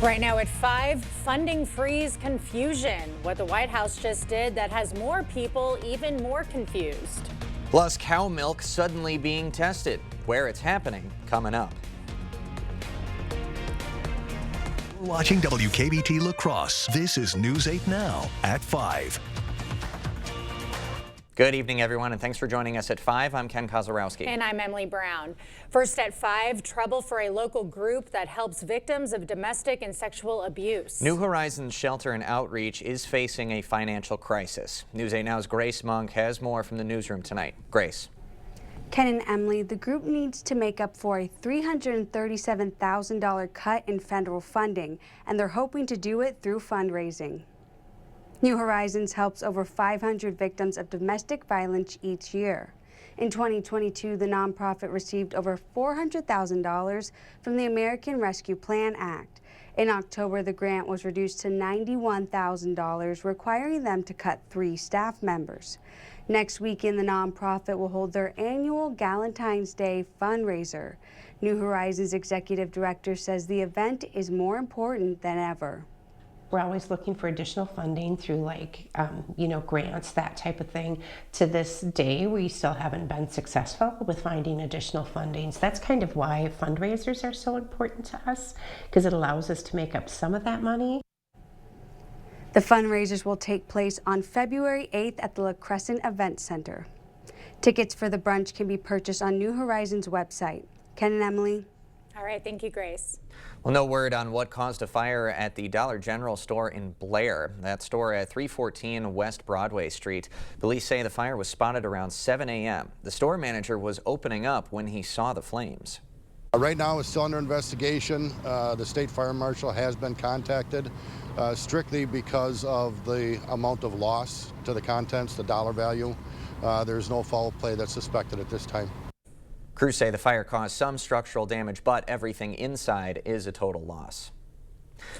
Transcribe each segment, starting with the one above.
Right now at 5, funding freeze confusion. What the White House just did that has more people even more confused. Plus, cow milk suddenly being tested. Where it's happening, coming up. Watching WKBT La Crosse. This is News 8 Now at 5. Good evening, everyone, and thanks for joining us at 5. I'm Ken Kozarowski. And I'm Emily Brown. First at 5, trouble for a local group that helps victims of domestic and sexual abuse. New Horizons Shelter and Outreach is facing a financial crisis. News 8 Now's Grace Monk has more from the newsroom tonight. Grace. Ken and Emily, the group needs to make up for a $337,000 cut in federal funding, and they're hoping to do it through fundraising. New Horizons helps over 500 victims of domestic violence each year. In 2022, the nonprofit received over $400,000 from the American Rescue Plan Act. In October, the grant was reduced to $91,000, requiring them to cut 3 staff members. Next weekend, the nonprofit will hold their annual Galentine's Day fundraiser. New Horizons executive director says the event is more important than ever. We're always looking for additional funding through grants, that type of thing. To this day, we still haven't been successful with finding additional funding. So that's kind of why fundraisers are so important to us, because it allows us to make up some of that money. The fundraisers will take place on February 8th at the La Crescent Event Center. Tickets for the brunch can be purchased on New Horizons website. Ken and Emily. All right, thank you, Grace. Well, no word on what caused a fire at the Dollar General store in Blair. That store at 314 West Broadway Street. Police say the fire was spotted around 7 a.m. The store manager was opening up when he saw the flames. Right now it's still under investigation. The state fire marshal has been contacted strictly because of the amount of loss to the contents, the dollar value. There's no foul play that's suspected at this time. Crews say the fire caused some structural damage, but everything inside is a total loss.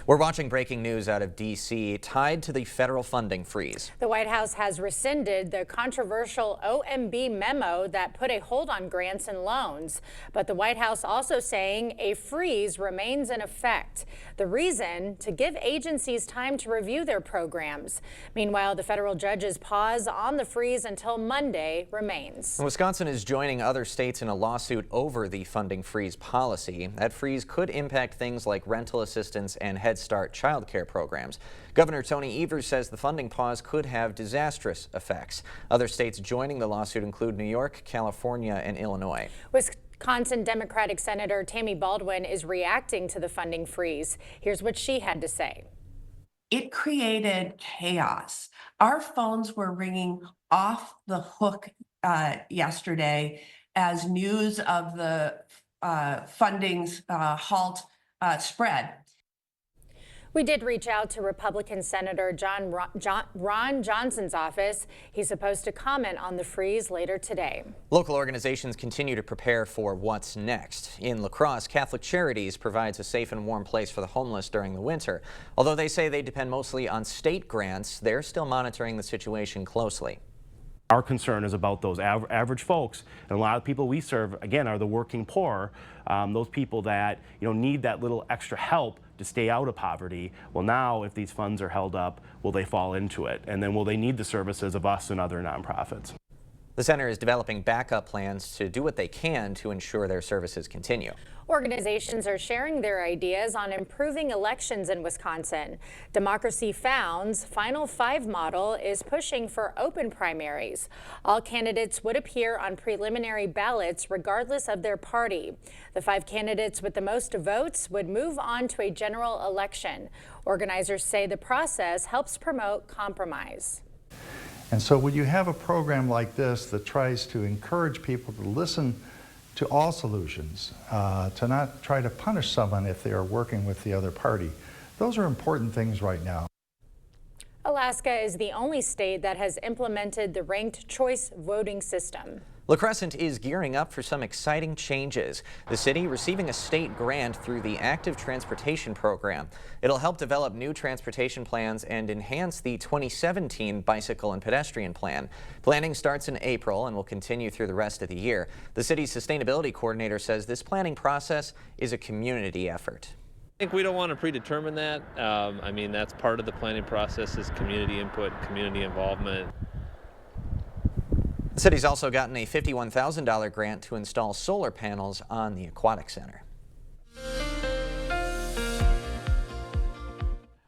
We're watching breaking news out of D.C. tied to the federal funding freeze. The White House has rescinded the controversial OMB memo that put a hold on grants and loans. But the White House also saying a freeze remains in effect. The reason, to give agencies time to review their programs. Meanwhile, the federal judge's pause on the freeze until Monday remains. Wisconsin is joining other states in a lawsuit over the funding freeze policy. That freeze could impact things like rental assistance and Head Start child care programs. Governor Tony Evers says the funding pause could have disastrous effects. Other states joining the lawsuit include New York, California, and Illinois. Wisconsin Democratic Senator Tammy Baldwin is reacting to the funding freeze. Here's what she had to say. It created chaos. Our phones were ringing off the hook yesterday as news of the funding's halt spread. We did reach out to Republican Senator Ron Johnson's office. He's supposed to comment on the freeze later today. Local organizations continue to prepare for what's next. In La Crosse, Catholic Charities provides a safe and warm place for the homeless during the winter. Although they say they depend mostly on state grants, they're still monitoring the situation closely. Our concern is about those average folks, and a lot of people we serve, again, are the working poor, those people that need that little extra help to stay out of poverty. Well, now if these funds are held up, will they fall into it? And then will they need the services of us and other nonprofits? The center is developing backup plans to do what they can to ensure their services continue. Organizations are sharing their ideas on improving elections in Wisconsin. Democracy Found's Final Five model is pushing for open primaries. All candidates would appear on preliminary ballots regardless of their party. The 5 candidates with the most votes would move on to a general election. Organizers say the process helps promote compromise. And so when you have a program like this that tries to encourage people to listen to all solutions, to not try to punish someone if they are working with the other party, those are important things right now. Alaska is the only state that has implemented the ranked choice voting system. La Crescent is gearing up for some exciting changes. The city receiving a state grant through the Active Transportation Program. It'll help develop new transportation plans and enhance the 2017 Bicycle and Pedestrian Plan. Planning starts in April and will continue through the rest of the year. The city's sustainability coordinator says this planning process is a community effort. I think we don't want to predetermine that. I mean, that's part of the planning process is community input, community involvement. The city's also gotten a $51,000 grant to install solar panels on the Aquatic Center.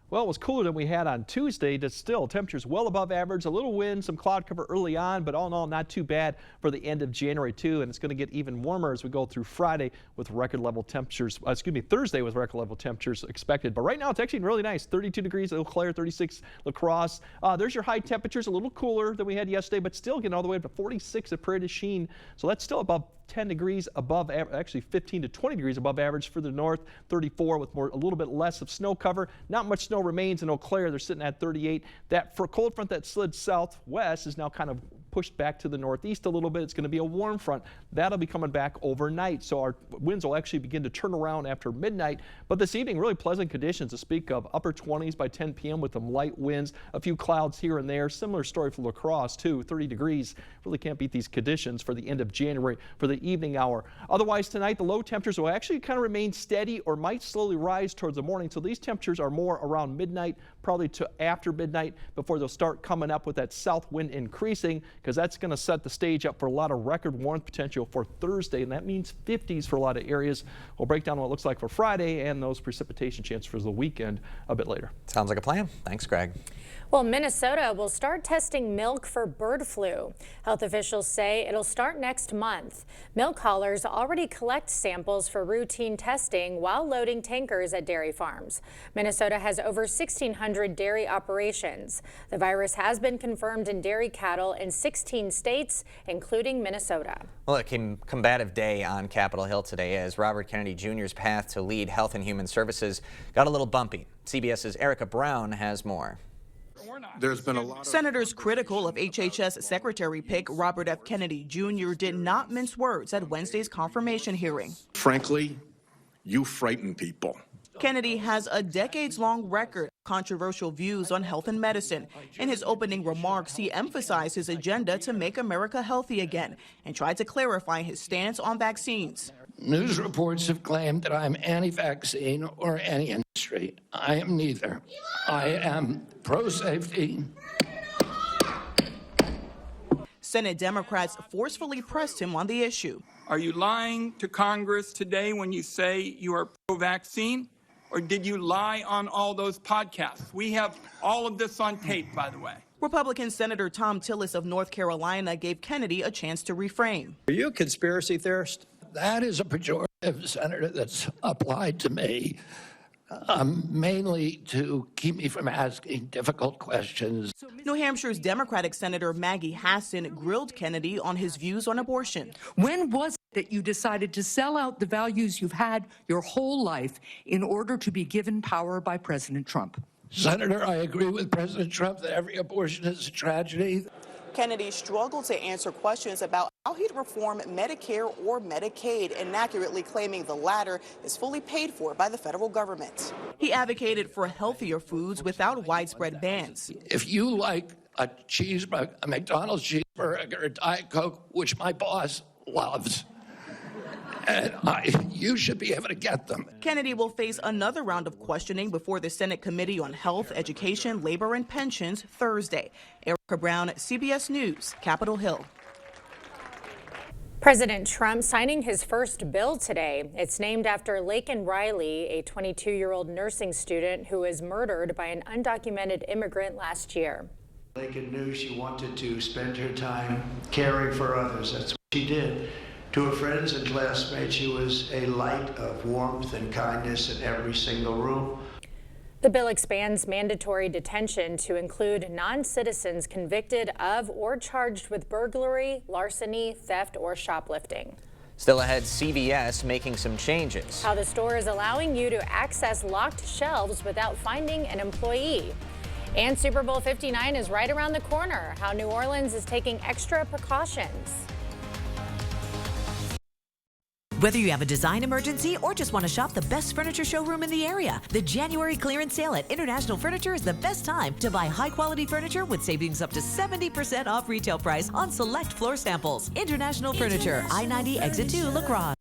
Well, it was cooler than we had on Tuesday. Still, temperatures well above average, a little wind, some cloud cover early on, but all in all, not too bad for the end of January, too. And it's going to get even warmer as we go through Friday with record level temperatures, Thursday with record level temperatures expected. But right now, it's actually really nice. 32 degrees at Eau Claire, 36 La Crosse. There's your high temperatures, a little cooler than we had yesterday, but still getting all the way up to 46 at Prairie du Chien. So that's still above 10 degrees above average, actually 15 to 20 degrees above average for the north, 34 with a little bit less of snow cover. Not much snow remains in Eau Claire. They're sitting at 38. That cold front that slid southwest is now kind of pushed back to the northeast a little bit. It's going to be a warm front. That'll be coming back overnight. So our winds will actually begin to turn around after midnight. But this evening, really pleasant conditions to speak of. Upper 20s by 10 p.m. with some light winds, a few clouds here and there. Similar story for La Crosse, too. 30 degrees. Really can't beat these conditions for the end of January for the evening hour. Otherwise, tonight, the low temperatures will actually kind of remain steady or might slowly rise towards the morning. So these temperatures are more around midnight, probably to after midnight before they'll start coming up with that south wind increasing, because that's going to set the stage up for a lot of record warmth potential for Thursday, and that means 50s for a lot of areas. We'll break down what it looks like for Friday and those precipitation chances for the weekend a bit later. Sounds like a plan. Thanks, Greg. Well, Minnesota will start testing milk for bird flu. Health officials say it'll start next month. Milk haulers already collect samples for routine testing while loading tankers at dairy farms. Minnesota has over 1,600 dairy operations. The virus has been confirmed in dairy cattle in 16 states, including Minnesota. Well, it came combative day on Capitol Hill today as Robert Kennedy Jr.'s path to lead Health and Human Services got a little bumpy. CBS's Erica Brown has more. There's been a lot of senators critical of HHS Secretary pick Robert F. Kennedy Jr. did not mince words at Wednesday's confirmation hearing. Frankly, you frighten people. Kennedy has a decades-long record of controversial views on health and medicine. In his opening remarks, he emphasized his agenda to make America healthy again and tried to clarify his stance on vaccines. News reports have claimed that I'm anti-vaccine or anti-industry. I am neither. I am pro-safety. Senate Democrats forcefully pressed him on the issue. Are you lying to Congress today when you say you are pro-vaccine? Or did you lie on all those podcasts? We have all of this on tape, by the way. Republican Senator Tom Tillis of North Carolina gave Kennedy a chance to reframe. Are you a conspiracy theorist? That is a pejorative, Senator, that's applied to me, mainly to keep me from asking difficult questions. New Hampshire's Democratic Senator Maggie Hassan grilled Kennedy on his views on abortion. When was it that you decided to sell out the values you've had your whole life in order to be given power by President Trump? Senator, I agree with President Trump that every abortion is a tragedy. Kennedy struggled to answer questions about how he'd reform Medicare or Medicaid, inaccurately claiming the latter is fully paid for by the federal government. He advocated for healthier foods without widespread bans. If you like a cheeseburger, a McDonald's cheeseburger, or Diet Coke, which my boss loves, and you should be able to get them. Kennedy will face another round of questioning before the Senate Committee on Health, Education, Labor, and Pensions Thursday. Erica Brown, CBS News, Capitol Hill. President Trump signing his first bill today. It's named after Laken Riley, a 22-year-old nursing student who was murdered by an undocumented immigrant last year. Laken knew she wanted to spend her time caring for others. That's what she did. To her friends and classmates, she was a light of warmth and kindness in every single room. The bill expands mandatory detention to include non-citizens convicted of or charged with burglary, larceny, theft, or shoplifting. Still ahead, CVS making some changes. How the store is allowing you to access locked shelves without finding an employee. And Super Bowl 59 is right around the corner. How New Orleans is taking extra precautions. Whether you have a design emergency or just want to shop the best furniture showroom in the area, the January clearance sale at International Furniture is the best time to buy high-quality furniture with savings up to 70% off retail price on select floor samples. International Furniture, I-90 Exit 2, La Crosse.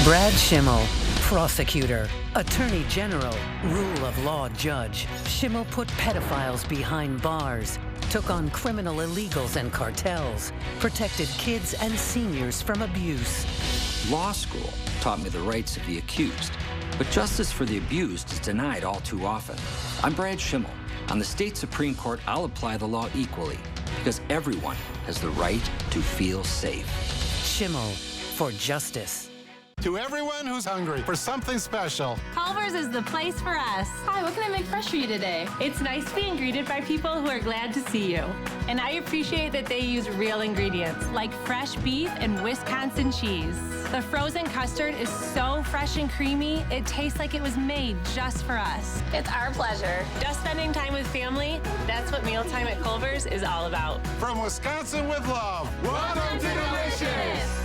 Brad Schimmel, prosecutor, attorney general, rule of law judge. Schimmel put pedophiles behind bars, took on criminal illegals and cartels, protected kids and seniors from abuse. Law school taught me the rights of the accused, but justice for the abused is denied all too often. I'm Brad Schimmel. On the state Supreme Court, I'll apply the law equally, because everyone has the right to feel safe. Schimmel, for justice. To everyone who's hungry for something special, Culver's is the place for us. Hi, what can I make fresh for you today? It's nice being greeted by people who are glad to see you. And I appreciate that they use real ingredients, like fresh beef and Wisconsin cheese. The frozen custard is so fresh and creamy, it tastes like it was made just for us. It's our pleasure. Just spending time with family, that's what mealtime at Culver's is all about. from Wisconsin with love, welcome to Delicious!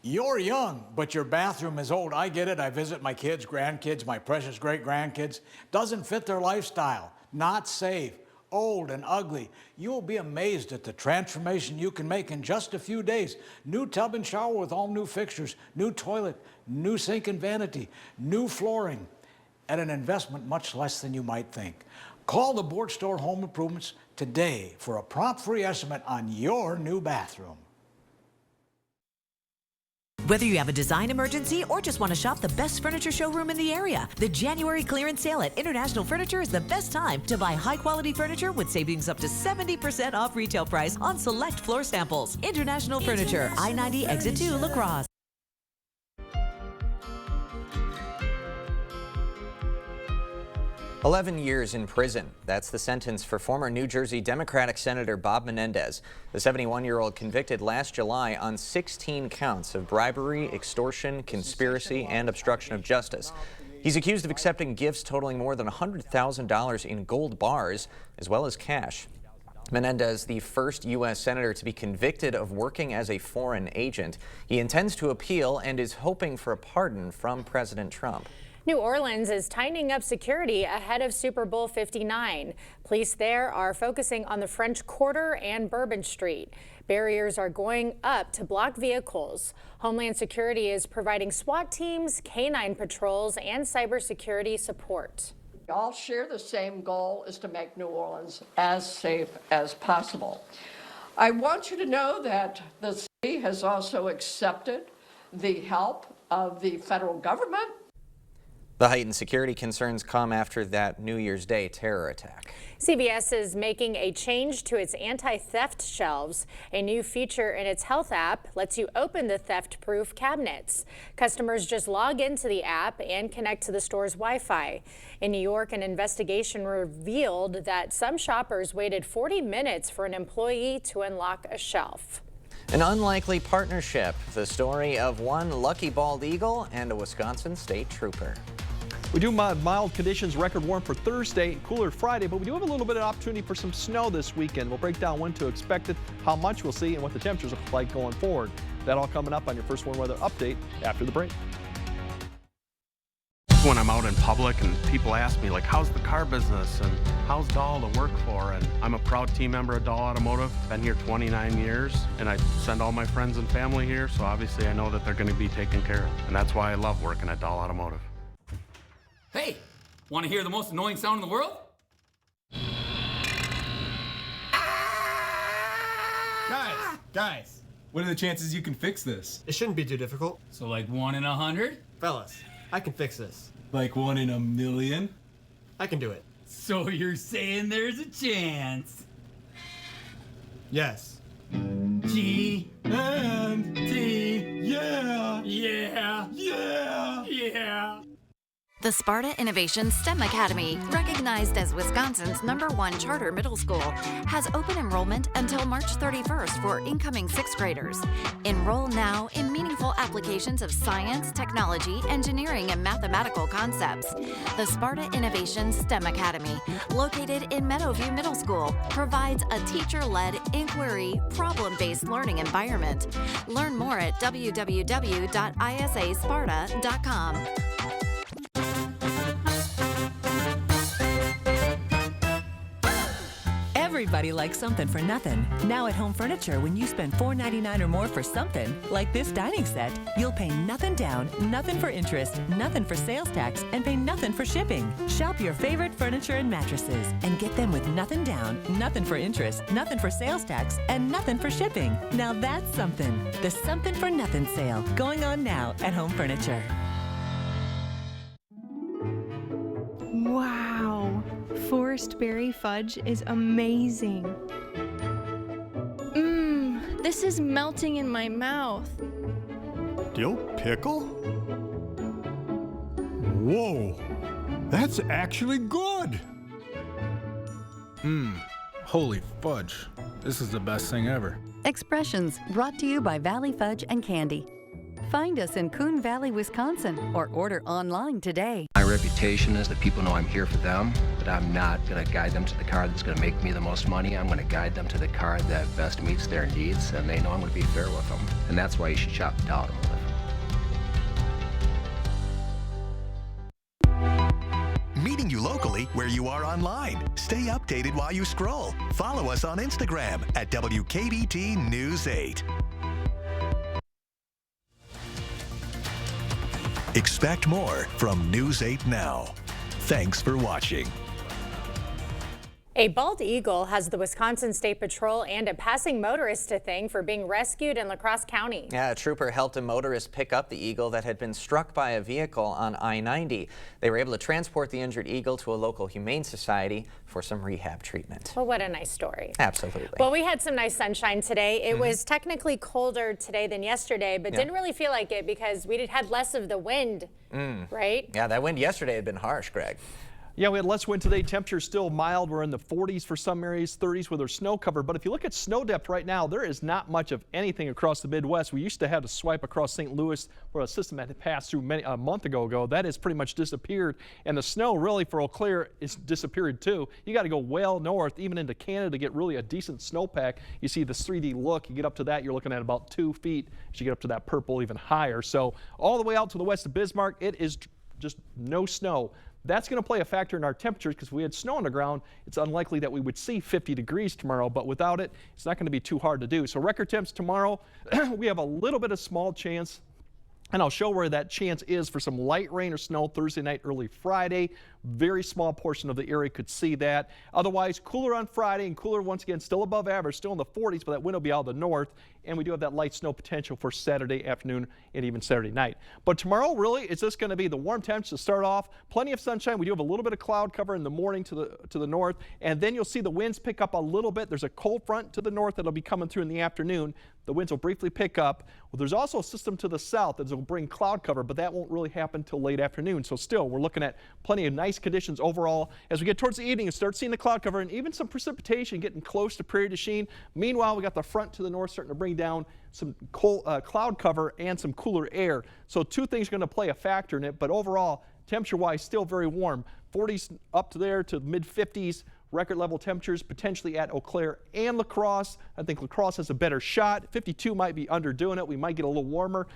You're young, but your bathroom is old. I get it. I visit my kids, grandkids, my precious great-grandkids. Doesn't fit their lifestyle. Not safe. Old and ugly. You'll be amazed at the transformation you can make in just a few days. New tub and shower with all new fixtures, new toilet, new sink and vanity, new flooring, at an investment much less than you might think. Call the Board Store Home Improvements today for a prompt free estimate on your new bathroom. Whether you have a design emergency or just want to shop the best furniture showroom in the area, the January clearance sale at International Furniture is the best time to buy high-quality furniture with savings up to 70% off retail price on select floor samples. International Furniture, I-90 Exit 2, La Crosse. 11 years in prison. That's the sentence for former New Jersey Democratic Senator Bob Menendez. The 71-year-old convicted last July on 16 counts of bribery, extortion, conspiracy, and obstruction of justice. He's accused of accepting gifts totaling more than $100,000 in gold bars, as well as cash. Menendez, the first U.S. senator to be convicted of working as a foreign agent. He intends to appeal and is hoping for a pardon from President Trump. New Orleans is tightening up security ahead of Super Bowl 59. Police there are focusing on the French Quarter and Bourbon Street. Barriers are going up to block vehicles. Homeland Security is providing SWAT teams, canine patrols, and cybersecurity support. We all share the same goal, is to make New Orleans as safe as possible. I want you to know that the city has also accepted the help of the federal government. The heightened security concerns come after that New Year's Day terror attack. CVS is making a change to its anti-theft shelves. A new feature in its health app lets you open the theft-proof cabinets. Customers just log into the app and connect to the store's Wi-Fi. In New York, an investigation revealed that some shoppers waited 40 minutes for an employee to unlock a shelf. An unlikely partnership, the story of one lucky bald eagle and a Wisconsin state trooper. We do mild conditions, record warm for Thursday, cooler Friday, but we do have a little bit of opportunity for some snow this weekend. We'll break down when to expect it, how much we'll see, and what the temperatures look like going forward. That all coming up on your First Warn Weather Update after the break. When I'm out in public and people ask me, like, how's the car business and how's Dahl to work for? And I'm a proud team member of Dahl Automotive, been here 29 years, and I send all my friends and family here, so obviously I know that they're going to be taken care of. And that's why I love working at Dahl Automotive. Hey, want to hear the most annoying sound in the world? Guys, what are the chances you can fix this? It shouldn't be too difficult. So like 1 in 100? Fellas, I can fix this. Like 1 in a million? I can do it. So you're saying there's a chance? Yes. G and T, yeah! Yeah! Yeah! Yeah! The Sparta Innovation STEM Academy, recognized as Wisconsin's #1 charter middle school, has open enrollment until March 31st for incoming 6th graders. Enroll now in meaningful applications of science, technology, engineering, and mathematical concepts. The Sparta Innovation STEM Academy, located in Meadowview Middle School, provides a teacher-led, inquiry, problem-based learning environment. Learn more at www.isasparta.com. Everybody likes something for nothing. Now at Home Furniture, when you spend $4.99 or more for something, like this dining set, you'll pay nothing down, nothing for interest, nothing for sales tax, and pay nothing for shipping. Shop your favorite furniture and mattresses and get them with nothing down, nothing for interest, nothing for sales tax, and nothing for shipping. Now that's something. The Something for Nothing sale going on now at Home Furniture. Wow, Forest Berry Fudge is amazing. This is melting in my mouth. Dill pickle? Whoa, that's actually good. Holy fudge. This is the best thing ever. Expressions brought to you by Valley Fudge and Candy. Find us in Coon Valley, Wisconsin, or order online today. My reputation is that people know I'm here for them, but I'm not going to guide them to the car that's going to make me the most money. I'm going to guide them to the car that best meets their needs, and they know I'm going to be fair with them. And that's why you should shop at Automotive. Meeting you locally where you are online. Stay updated while you scroll. Follow us on Instagram at WKBT News 8. Expect more from News 8 Now. Thanks for watching. A bald eagle has the Wisconsin State Patrol and a passing motorist to thank for being rescued in La Crosse County. Yeah, a trooper helped a motorist pick up the eagle that had been struck by a vehicle on I-90. They were able to transport the injured eagle to a local humane society for some rehab treatment. Well, what a nice story. Absolutely. Well, we had some nice sunshine today. It was technically colder today than yesterday, but didn't really feel like it because we had less of the wind, right? Yeah, that wind yesterday had been harsh, Greg. Yeah, we had less wind today. Temperatures still mild. We're in the 40s for some areas, 30s with our snow cover. But if you look at snow depth right now, there is not much of anything across the Midwest. We used to have to swipe across St. Louis where a system had passed through a month ago. That has pretty much disappeared. And the snow really for Eau Claire is disappeared too. You got to go well north, even into Canada, to get really a decent snowpack. You see this 3D look. You get up to that, you're looking at about 2 feet. As you get up to that purple, even higher. So all the way out to the west of Bismarck, it is just no snow. That's going to play a factor in our temperatures because if we had snow on the ground, it's unlikely that we would see 50 degrees tomorrow. But without it, it's not going to be too hard to do. So record temps tomorrow, we have a little bit of small chance. And I'll show where that chance is for some light rain or snow Thursday night, early Friday. Very small portion of the area could see that. Otherwise, cooler on Friday and cooler once again, still above average, still in the 40s, but that wind will be out of the north. And we do have that light snow potential for Saturday afternoon and even Saturday night. But tomorrow, really, it's just going to be the warm temps to start off. Plenty of sunshine. We do have a little bit of cloud cover in the morning to the north. And then you'll see the winds pick up a little bit. There's a cold front to the north that'll be coming through in the afternoon. The winds will briefly pick up. Well, there's also a system to the south that will bring cloud cover, but that won't really happen till late afternoon. So still, we're looking at plenty of nice conditions overall. As we get towards the evening and start seeing the cloud cover and even some precipitation getting close to Prairie du Chien. Meanwhile, we got the front to the north starting to bring down some cloud cover and some cooler air. So two things are going to play a factor in it, but overall, temperature-wise, still very warm. 40s up to there to mid-50s. Record level temperatures potentially at Eau Claire and La Crosse. I think La Crosse has a better shot. 52 might be underdoing it. We might get a little warmer.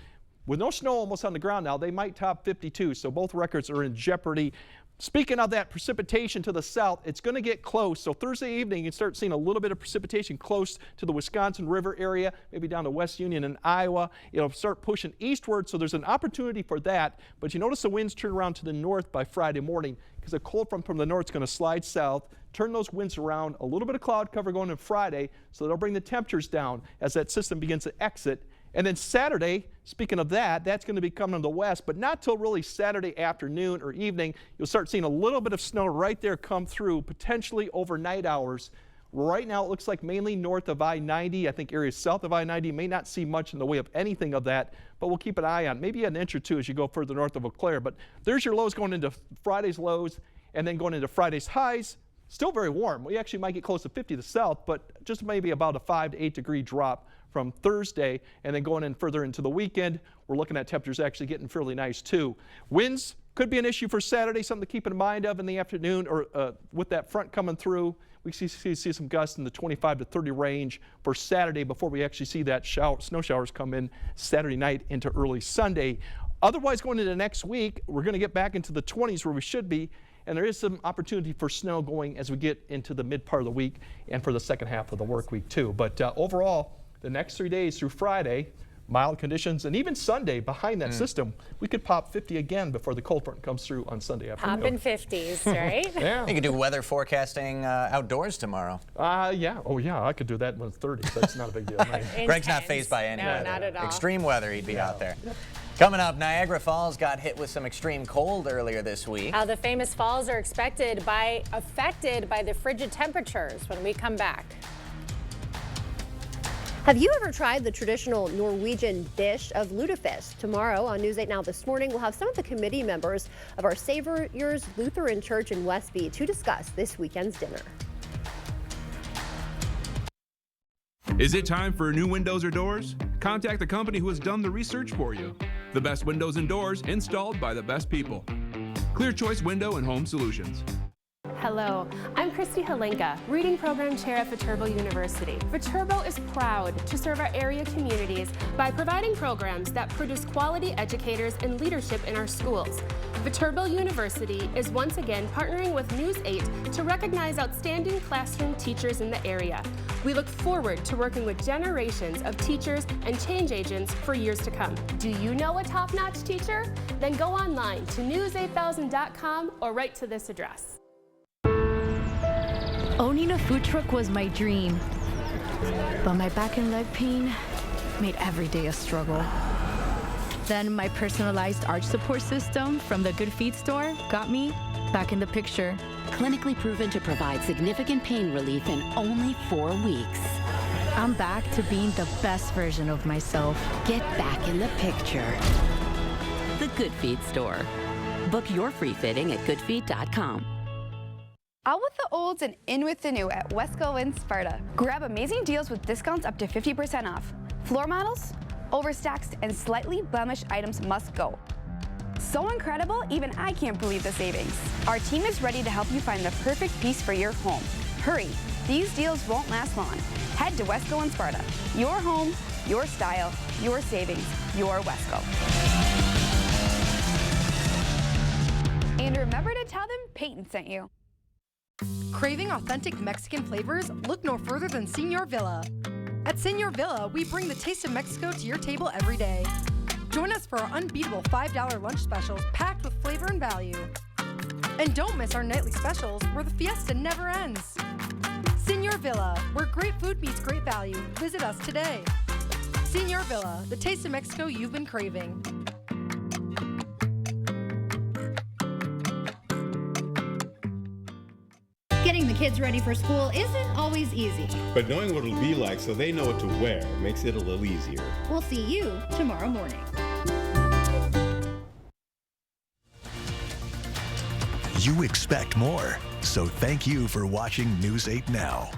With no snow almost on the ground now, they might top 52, so both records are in jeopardy. Speaking of that precipitation to the south, it's going to get close. So Thursday evening, you start seeing a little bit of precipitation close to the Wisconsin River area, maybe down to West Union and Iowa. It'll start pushing eastward, so there's an opportunity for that. But you notice the winds turn around to the north by Friday morning because a cold front from the north is going to slide south, turn those winds around, a little bit of cloud cover going on Friday, so they'll bring the temperatures down as that system begins to exit. And then Saturday, speaking of that, that's going to be coming to the west, but not till really Saturday afternoon or evening. You'll start seeing a little bit of snow right there come through, potentially overnight hours. Right now, it looks like mainly north of I-90. I think areas south of I-90 may not see much in the way of anything of that, but we'll keep an eye on maybe an inch or two as you go further north of Eau Claire. But there's your lows going into Friday's lows and then going into Friday's highs. Still very warm. We actually might get close to 50 to the south, but just maybe about a 5 to 8 degree drop from Thursday, and then going in further into the weekend, we're looking at temperatures actually getting fairly nice too. Winds could be an issue for Saturday, something to keep in mind of in the afternoon, or with that front coming through. We see some gusts in the 25 to 30 range for Saturday before we actually see that snow showers come in Saturday night into early Sunday. Otherwise, going into next week, we're going to get back into the 20s where we should be. and there is some opportunity for snow going as we get into the mid part of the week and for the second half of the work week too. But overall, the next 3 days through Friday, mild conditions, and even Sunday behind that system, we could pop 50 again before the cold front comes through on Sunday afternoon. Popping 50s, right? Yeah. You could do weather forecasting outdoors tomorrow. Yeah. Oh, yeah. I could do that when it's 30, so it's not a big deal. Greg's not phased by any No, not at all. extreme weather. He'd be out there. Coming up, Niagara Falls got hit with some extreme cold earlier this week. How the famous falls are affected by the frigid temperatures when we come back. Have you ever tried the traditional Norwegian dish of lutefisk? Tomorrow on News 8 Now This Morning, we'll have some of the committee members of our Savior's Lutheran Church in Westby to discuss this weekend's dinner. Is it time for new windows or doors? Contact the company who has done the research for you. The best windows and doors installed by the best people. Clear Choice Window and Home Solutions. Hello, I'm Christy Halenka, Reading Program Chair at Viterbo University. Viterbo is proud to serve our area communities by providing programs that produce quality educators and leadership in our schools. Viterbo University is once again partnering with News 8 to recognize outstanding classroom teachers in the area. We look forward to working with generations of teachers and change agents for years to come. Do you know a top-notch teacher? Then go online to news8000.com or write to this address. Owning a food truck was my dream, but my back and leg pain made every day a struggle. Then my personalized arch support system from the Good Feet store got me back in the picture. Clinically proven to provide significant pain relief in only 4 weeks. I'm back to being the best version of myself. Get back in the picture. The Good Feet store. Book your free fitting at goodfeet.com. Out with the olds and in with the new at Wesco in Sparta. Grab amazing deals with discounts up to 50% off. Floor models, overstacks, and slightly blemished items must go. So incredible, even I can't believe the savings. Our team is ready to help you find the perfect piece for your home. Hurry, these deals won't last long. Head to Wesco in Sparta. Your home, your style, your savings, your Wesco. And remember to tell them Peyton sent you. Craving authentic Mexican flavors? Look no further than Señor Villa. At Señor Villa, we bring the taste of Mexico to your table every day. Join us for our unbeatable $5 lunch specials packed with flavor and value. And don't miss our nightly specials where the fiesta never ends. Señor Villa, where great food meets great value. Visit us today. Señor Villa, the taste of Mexico you've been craving. Getting the kids ready for school isn't always easy. But knowing what it'll be like so they know what to wear makes it a little easier. We'll see you tomorrow morning. You expect more, so thank you for watching News 8 Now.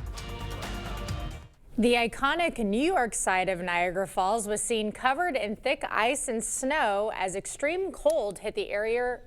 The iconic New York side of Niagara Falls was seen covered in thick ice and snow as extreme cold hit the area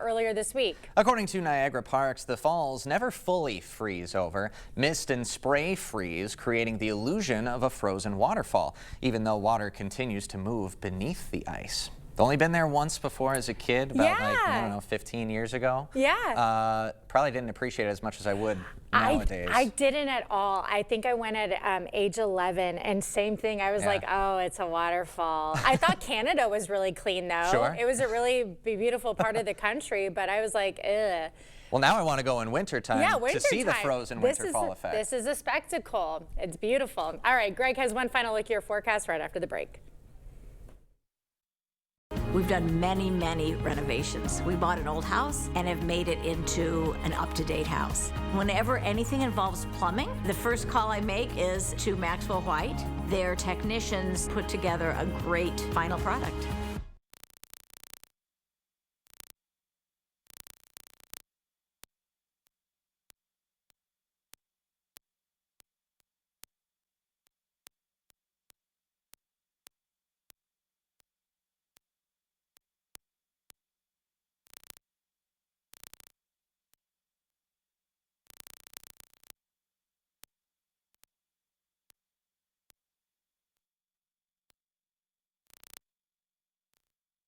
earlier this week. According to Niagara Parks, the falls never fully freeze over. Mist and spray freeze, creating the illusion of a frozen waterfall, even though water continues to move beneath the ice. I've only been there once before as a kid, about I don't know, 15 years ago. Yeah. Probably didn't appreciate it as much as I would nowadays. I didn't at all. I think I went at age 11, and same thing. I was like, oh, it's a waterfall. I thought Canada was really clean, though. Sure. It was a really beautiful part of the country, but I was like, ugh. Well, now I want to go in wintertime to see the frozen winterfall effect. This is a spectacle. It's beautiful. All right, Greg has one final look at your forecast right after the break. We've done many, many renovations. We bought an old house and have made it into an up-to-date house. Whenever anything involves plumbing, the first call I make is to Maxwell White. Their technicians put together a great final product.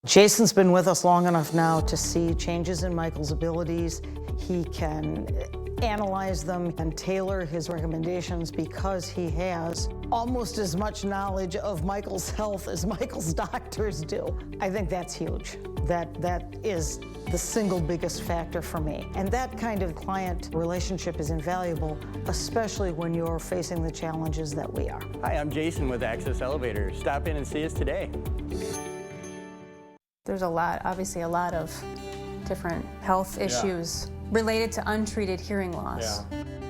Jason's been with us long enough now to see changes in Michael's abilities. He can analyze them and tailor his recommendations because he has almost as much knowledge of Michael's health as Michael's doctors do. I think that's huge. That is the single biggest factor for me. And that kind of client relationship is invaluable, especially when you're facing the challenges that we are. Hi, I'm Jason with Access Elevators. Stop in and see us today. There's obviously a lot of different health issues related to untreated hearing loss.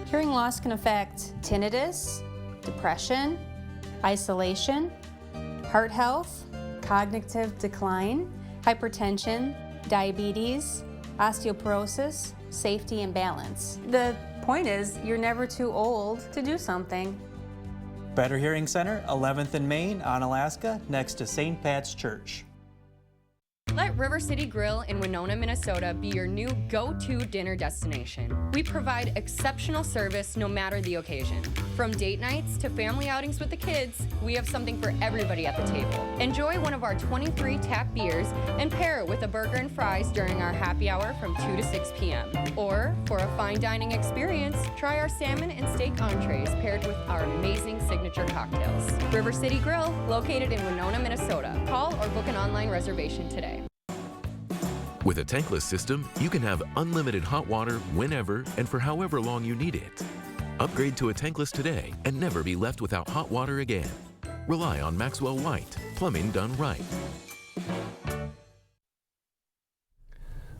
Hearing loss can affect tinnitus, depression, isolation, heart health, cognitive decline, hypertension, diabetes, osteoporosis, safety and balance. The point is, you're never too old to do something. Better Hearing Center, 11th and Main, Onalaska, next to St. Pat's Church. Let River City Grill in Winona, Minnesota be your new go-to dinner destination. We provide exceptional service no matter the occasion. From date nights to family outings with the kids, we have something for everybody at the table. Enjoy one of our 23 tap beers and pair it with a burger and fries during our happy hour from 2 to 6 p.m. Or, for a fine dining experience, try our salmon and steak entrees paired with our amazing signature cocktails. River City Grill, located in Winona, Minnesota. Call or book an online reservation today. With a tankless system, you can have unlimited hot water whenever and for however long you need it. Upgrade to a tankless today and never be left without hot water again. Rely on Maxwell White, plumbing done right.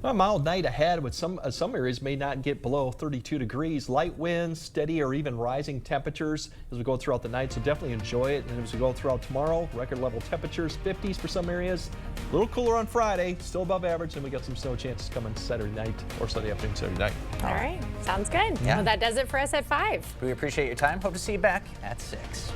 A mild night ahead with some areas may not get below 32 degrees. Light winds, steady or even rising temperatures as we go throughout the night, so definitely enjoy it. And as we go throughout tomorrow, record level temperatures, 50s for some areas. A little cooler on Friday, still above average, and we got some snow chances coming Saturday night or Sunday afternoon, Saturday night. All right, sounds good. Yeah. Well, that does it for us at 5. We appreciate your time. Hope to see you back at 6.